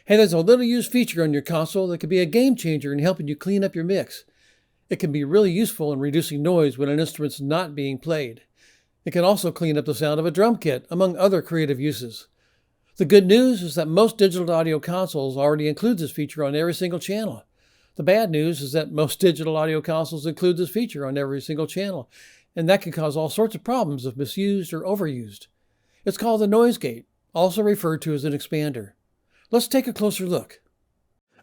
Hey, there's a little used feature on your console that could be a game changer in helping you clean up your mix. It can be really useful in reducing noise when an instrument's not being played. It can also clean up the sound of a drum kit, among other creative uses. The good news is that most digital audio consoles already include this feature on every single channel. The bad news is that most digital audio consoles include this feature on every single channel, and that can cause all sorts of problems if misused or overused. It's called the noise gate, also referred to as an expander. Let's take a closer look.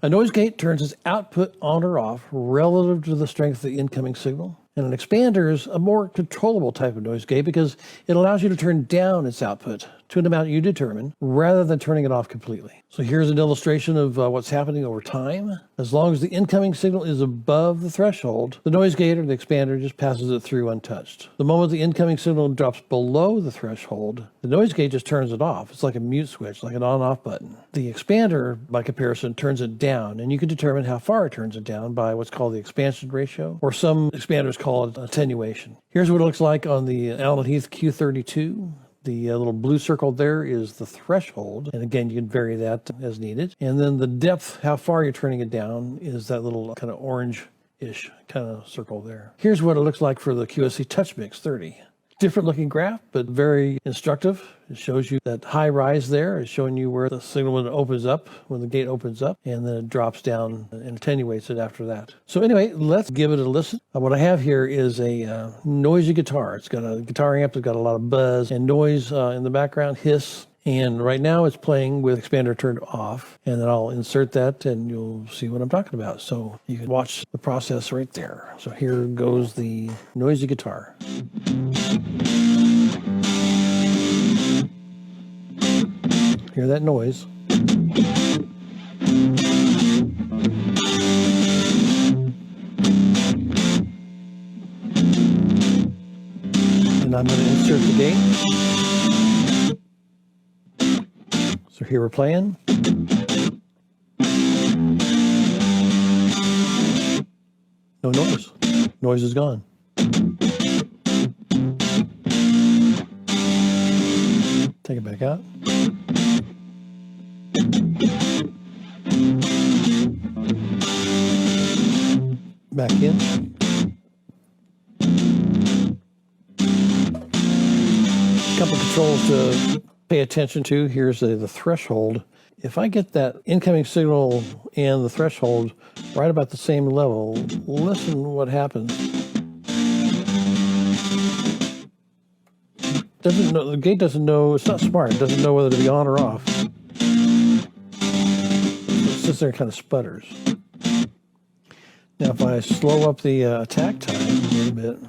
A noise gate turns its output on or off relative to the strength of the incoming signal. And an expander is a more controllable type of noise gate because it allows you to turn down its output to an amount you determine rather than turning it off completely. So here's an illustration of what's happening over time. As long as the incoming signal is above the threshold, the noise gate or the expander just passes it through untouched. The moment the incoming signal drops below the threshold, the noise gate just turns it off. It's like a mute switch, like an on-off button. The expander, by comparison, turns it down, and you can determine how far it turns it down by what's called the expansion ratio, or some expanders call it attenuation. Here's what it looks like on the Allen Heath Q32. The little blue circle there is the threshold. And again, you can vary that as needed. And then the depth, how far you're turning it down, is that little kind of orange-ish kind of circle there. Here's what it looks like for the QSC Touch Mix 30. Different looking graph, but very instructive. It shows you that high rise there. It's showing you where the signal when it opens up, when the gate opens up, and then it drops down and attenuates it after that. So anyway, let's give it a listen. What I have here is a noisy guitar. It's got a guitar amp that's got a lot of buzz and noise in the background, hiss. And right now it's playing with expander turned off, and then I'll insert that and you'll see what I'm talking about. So you can watch the process right there. So here goes the noisy guitar. Hear that noise. And I'm going to insert the gate. So here we're playing. No noise. Noise is gone. Take it back out. Back in. Couple controls to pay attention to. Here's the threshold. If I get that incoming signal and the threshold right about the same level, listen what happens. Doesn't know, the gate doesn't know, it's not smart, it doesn't know whether to be on or off. It sits there and kind of sputters. Now if I slow up the attack time a little bit,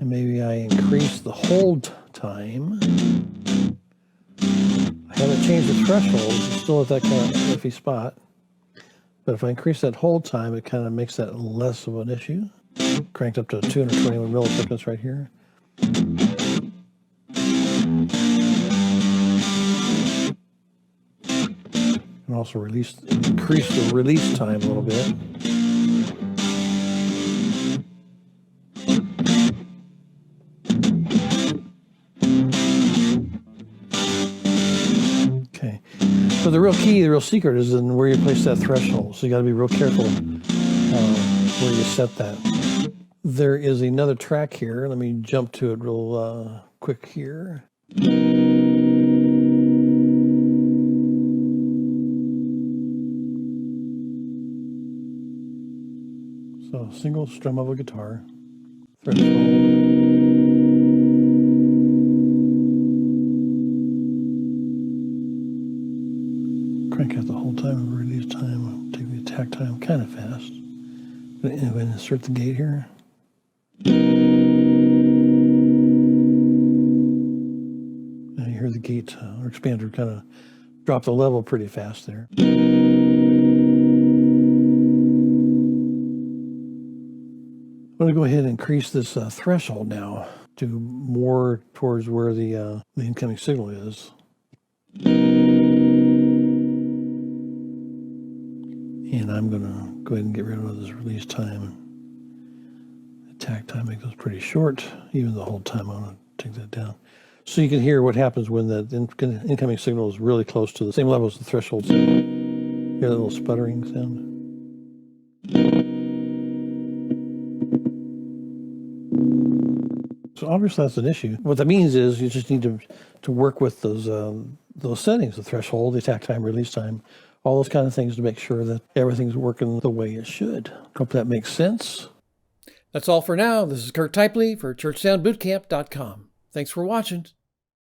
and maybe I increase the hold time, I haven't changed the threshold, it's still at that kind of iffy spot. But if I increase that hold time, it kind of makes that less of an issue. Cranked up to 221 milliseconds right here. And also increase the release time a little bit. Okay. So the real key, the real secret is in where you place that threshold. So you got to be real careful where you set that. There is another track here. Let me jump to it real quick here. So single strum of a guitar, threshold. Crank out the whole time, release time, take the attack time kind of fast. But anyway, insert the gate here. And you hear the gate or expander kind of drop the level pretty fast there. I'm going to go ahead and increase this threshold now to more towards where the incoming signal is. And I'm going to go ahead and get rid of this release time. Attack time, make those pretty short. Even the hold time, I'm going to take that down. So you can hear what happens when the incoming signal is really close to the same level as the threshold. Hear that little sputtering sound? So obviously that's an issue. What that means is you just need to work with those settings, the threshold, the attack time, release time, all those kind of things to make sure that everything's working the way it should. Hope that makes sense. That's all for now. This is Kurt Typley for ChurchSoundBootcamp.com. Thanks for watching.